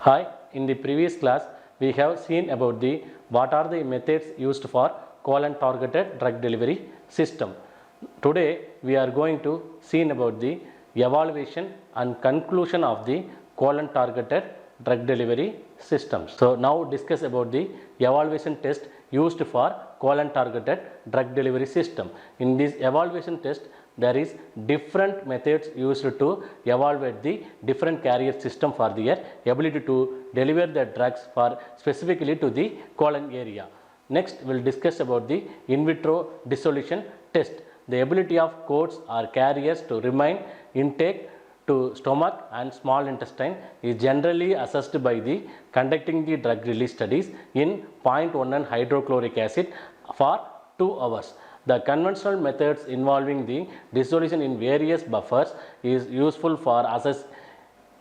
Hi, in the previous class we have seen about the what are the methods used for colon targeted drug delivery system. Today we are going to see about the evaluation and conclusion of the colon targeted drug delivery systems. So now discuss about the evaluation test used for colon targeted drug delivery system. In this evaluation test there is different methods used to evaluate the different carrier system for their ability to deliver the drugs for specifically to the colon area. Next we will discuss about the in vitro dissolution test. The ability of coats or carriers to remain intake to stomach and small intestine is generally assessed by the conducting the drug release studies in 0.1 hydrochloric acid for 2 hours. The conventional methods involving the dissolution in various buffers is useful for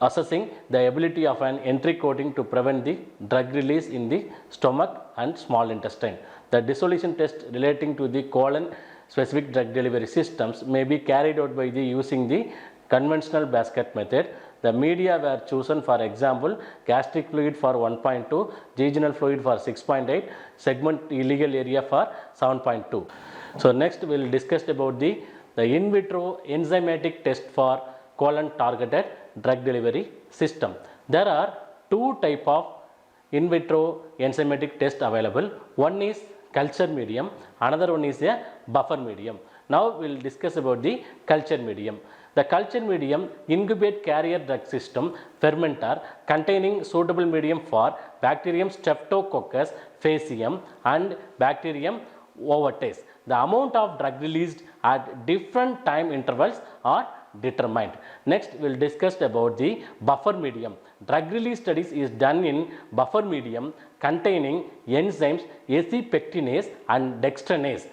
assessing the ability of an entry coating to prevent the drug release in the stomach and small intestine. The dissolution test relating to the colon specific drug delivery systems may be carried out by the using the conventional basket method. The media were chosen, for example, gastric fluid for 1.2, jejunal fluid for 6.8, segment illegal area for 7.2. So next we will discuss about the in vitro enzymatic test for colon targeted drug delivery system. There are two type of in vitro enzymatic test available. One is culture medium, another one is a buffer medium. Now we will discuss about the culture medium. The culture medium incubate carrier drug system fermenter containing suitable medium for bacterium Streptococcus faecium and bacterium ovotes. The amount of drug released at different time intervals are determined. Next we will discuss about the buffer medium. Drug release studies is done in buffer medium containing enzymes acipectinase and dextranase.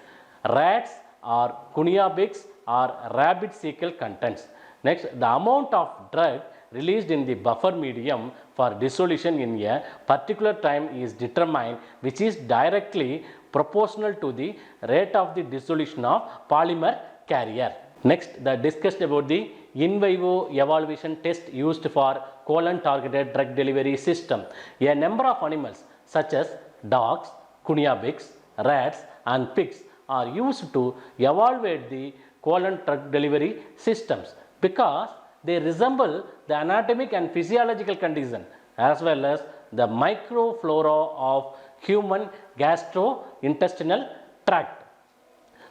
Rats or cuniabix or rabbit cecal contents. Next, the amount of drug released in the buffer medium for dissolution in a particular time is determined, which is directly proportional to the rate of the dissolution of polymer carrier. Next, the discussed about the in vivo evaluation test used for colon targeted drug delivery system. A number of animals such as dogs, cuniabix, rats and pigs are used to evaluate the colon drug delivery systems because they resemble the anatomic and physiological condition as well as the microflora of human gastrointestinal tract.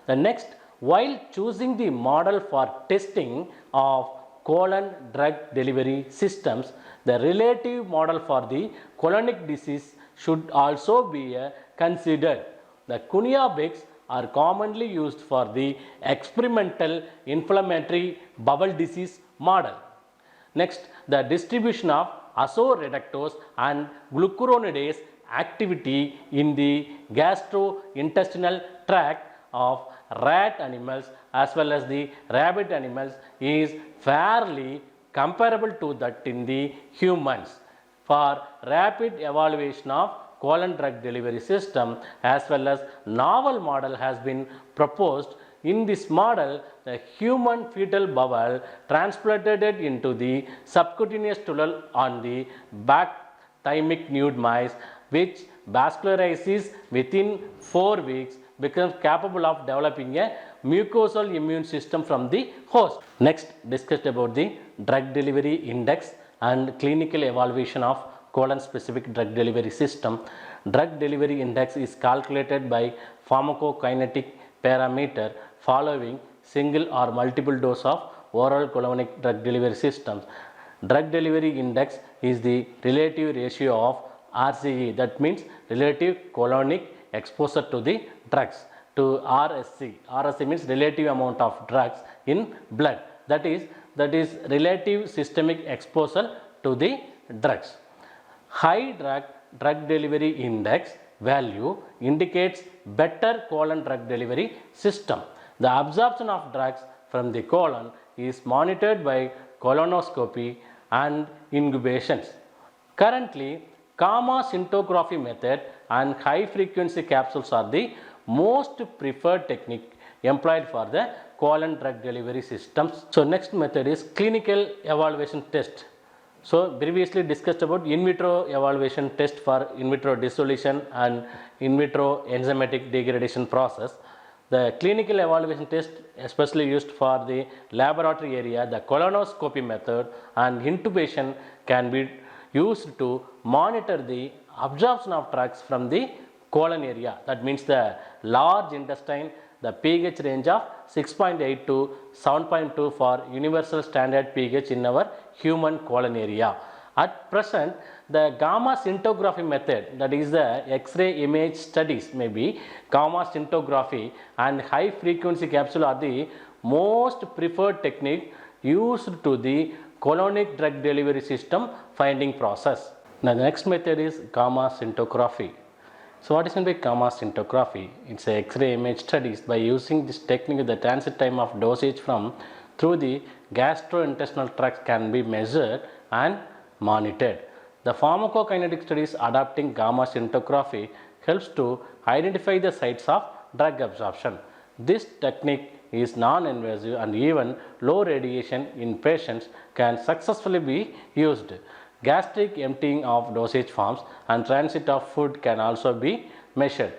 The next, while choosing the model for testing of colon drug delivery systems, the relative model for the colonic disease should also be considered. The cuniabix are commonly used for the experimental inflammatory bowel disease model. Next, the distribution of azoreductase and glucuronidase activity in the gastrointestinal tract of rat animals as well as the rabbit animals is fairly comparable to that in the humans. For rapid evaluation of colon drug delivery system as well as novel model has been proposed. In this model, the human fetal bowel transplanted into the subcutaneous stool on the bacthymic nude mice, which vascularizes within 4 weeks, becomes capable of developing a mucosal immune system from the host. Next, discussed about the drug delivery index and clinical evaluation of colon specific drug delivery system. Drug delivery index is calculated by pharmacokinetic parameter following single or multiple dose of oral colonic drug delivery systems. Drug delivery index is the relative ratio of RCE, that means relative colonic exposure to the drugs, to RSC. RSC means relative amount of drugs in blood, that is relative systemic exposure to the drugs. High drug delivery index value indicates better colon drug delivery system. The absorption of drugs from the colon is monitored by colonoscopy and incubations. Currently, gamma scintigraphy method and high frequency capsules are the most preferred technique employed for the colon drug delivery systems. So next method is clinical evaluation test. So previously discussed about in vitro evaluation test for in vitro dissolution and in vitro enzymatic degradation process. The clinical evaluation test especially used for the laboratory area, the colonoscopy method and intubation can be used to monitor the absorption of drugs from the colon area. That means the large intestine, the pH range of 6.8 to 7.2 for universal standard pH in our human colon area. At present, the gamma scintigraphy method, that is the X-ray image studies, maybe gamma scintigraphy and high frequency capsule are the most preferred technique used to the colonic drug delivery system finding process. Now the next method is gamma scintigraphy. So what is meant by gamma scintigraphy? It's a X-ray image studies. By using this technique, the transit time of dosage from through the gastrointestinal tract can be measured and monitored. The pharmacokinetic studies adapting gamma scintigraphy helps to identify the sites of drug absorption. This technique is non-invasive and even low radiation in patients can successfully be used. Gastric emptying of dosage forms and transit of food can also be measured.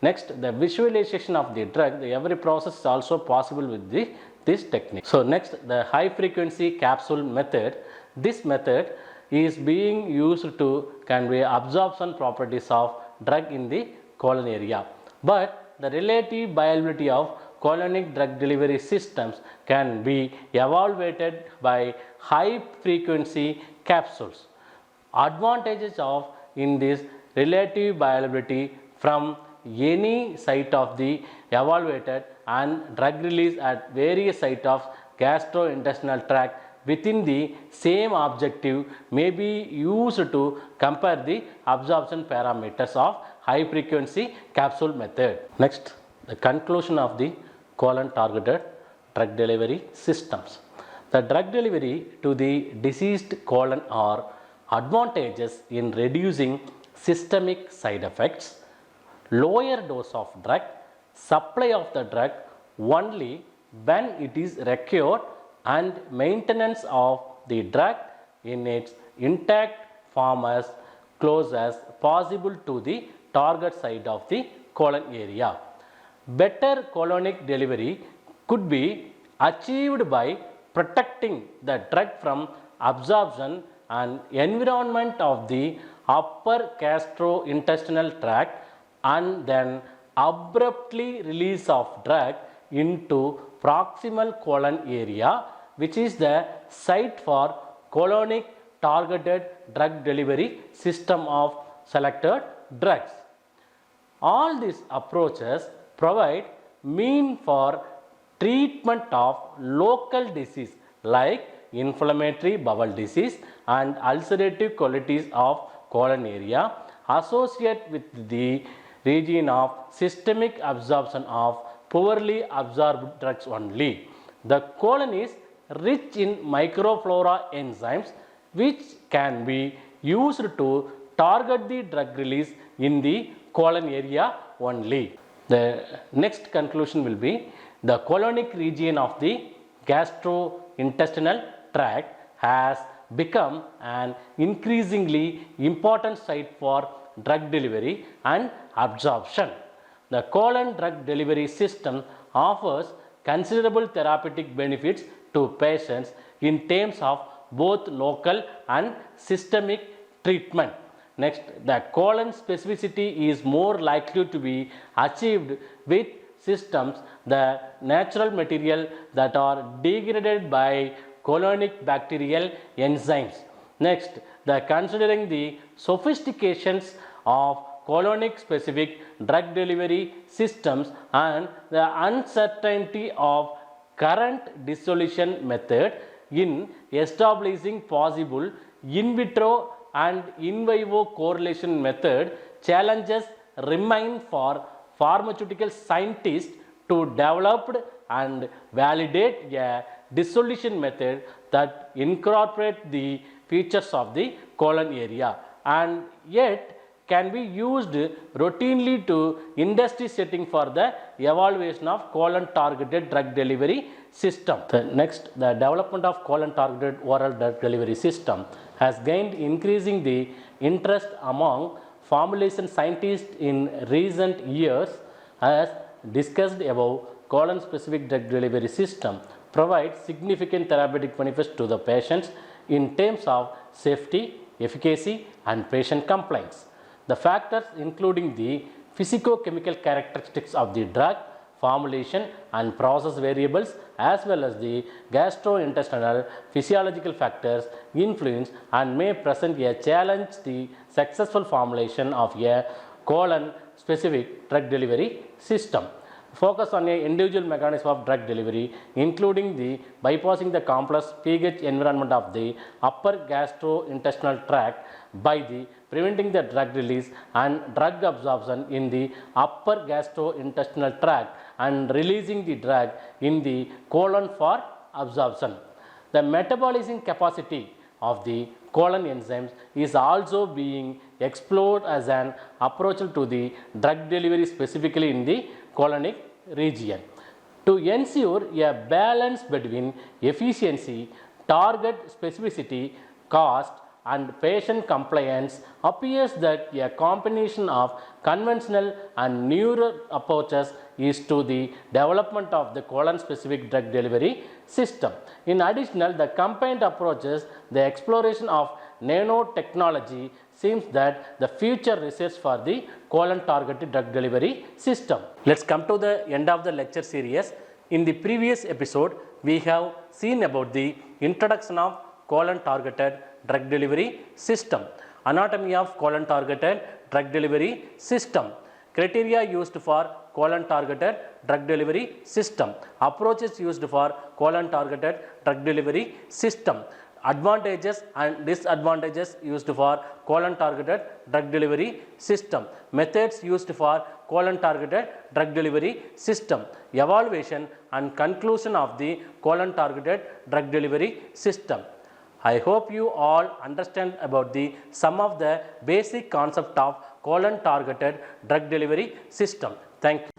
Next, the visualization of the drug. Every process is also possible with this technique. So next, the high frequency capsule method. This method is being used to convey absorption properties of drug in the colon area. But the relative viability of colonic drug delivery systems can be evaluated by high frequency capsules. Advantages of in this relative viability from any site of the evaluated and drug release at various sites of gastrointestinal tract within the same objective may be used to compare the absorption parameters of high frequency capsule method. Next, the conclusion of the colon targeted drug delivery systems. The drug delivery to the diseased colon are advantages in reducing systemic side effects, lower dose of drug, supply of the drug only when it is required, and maintenance of the drug in its intact form as close as possible to the target site of the colon area. Better colonic delivery could be achieved by protecting the drug from absorption and environment of the upper gastrointestinal tract and then abruptly release of drug into proximal colon area, which is the site for colonic targeted drug delivery system of selected drugs. All these approaches provide mean for treatment of local disease like inflammatory bowel disease and ulcerative colitis of colon area associated with the region of systemic absorption of poorly absorbed drugs only. The colon is rich in microflora enzymes which can be used to target the drug release in the colon area only. The next conclusion will be the colonic region of the gastrointestinal tract has become an increasingly important site for drug delivery and absorption. The colon drug delivery system offers considerable therapeutic benefits to patients in terms of both local and systemic treatment. Next, the colon specificity is more likely to be achieved with systems, the natural material that are degraded by colonic bacterial enzymes. Next, the considering the sophistications of colonic specific drug delivery systems and the uncertainty of current dissolution method in establishing possible in vitro and in vivo correlation method, challenges remain for pharmaceutical scientists to develop and validate a dissolution method that incorporate the features of the colon area and yet can be used routinely to industry setting for the evaluation of colon targeted drug delivery system. The next, the development of colon targeted oral drug delivery system has gained increasing the interest among formulation scientists in recent years. As discussed above, colon specific drug delivery system provides significant therapeutic benefits to the patients in terms of safety, efficacy and patient compliance. The factors including the physicochemical characteristics of the drug, formulation and process variables as well as the gastrointestinal physiological factors influence and may present a challenge the successful formulation of a colon specific drug delivery system. Focus on a individual mechanism of drug delivery including the bypassing the complex pH environment of the upper gastrointestinal tract by the preventing the drug release and drug absorption in the upper gastrointestinal tract and releasing the drug in the colon for absorption. The metabolizing capacity of the colon enzymes is also being explored as an approach to the drug delivery specifically in the colonic region. To ensure a balance between efficiency, target specificity, cost and patient compliance appears that a combination of conventional and newer approaches is to the development of the colon specific drug delivery system. In addition, the combined approaches, the exploration of nanotechnology seems that the future research for the colon targeted drug delivery system. Let's come to the end of the lecture series. In the previous episode, we have seen about the introduction of colon targeted drug delivery system, anatomy of colon targeted drug delivery system, criteria used for colon targeted drug delivery system, approaches used for colon targeted drug delivery system, advantages and disadvantages used for colon targeted drug delivery system, methods used for colon targeted drug delivery system, evaluation and conclusion of the colon targeted drug delivery system. I hope you all understand about the some of the basic concept of colon targeted drug delivery system. Thank you.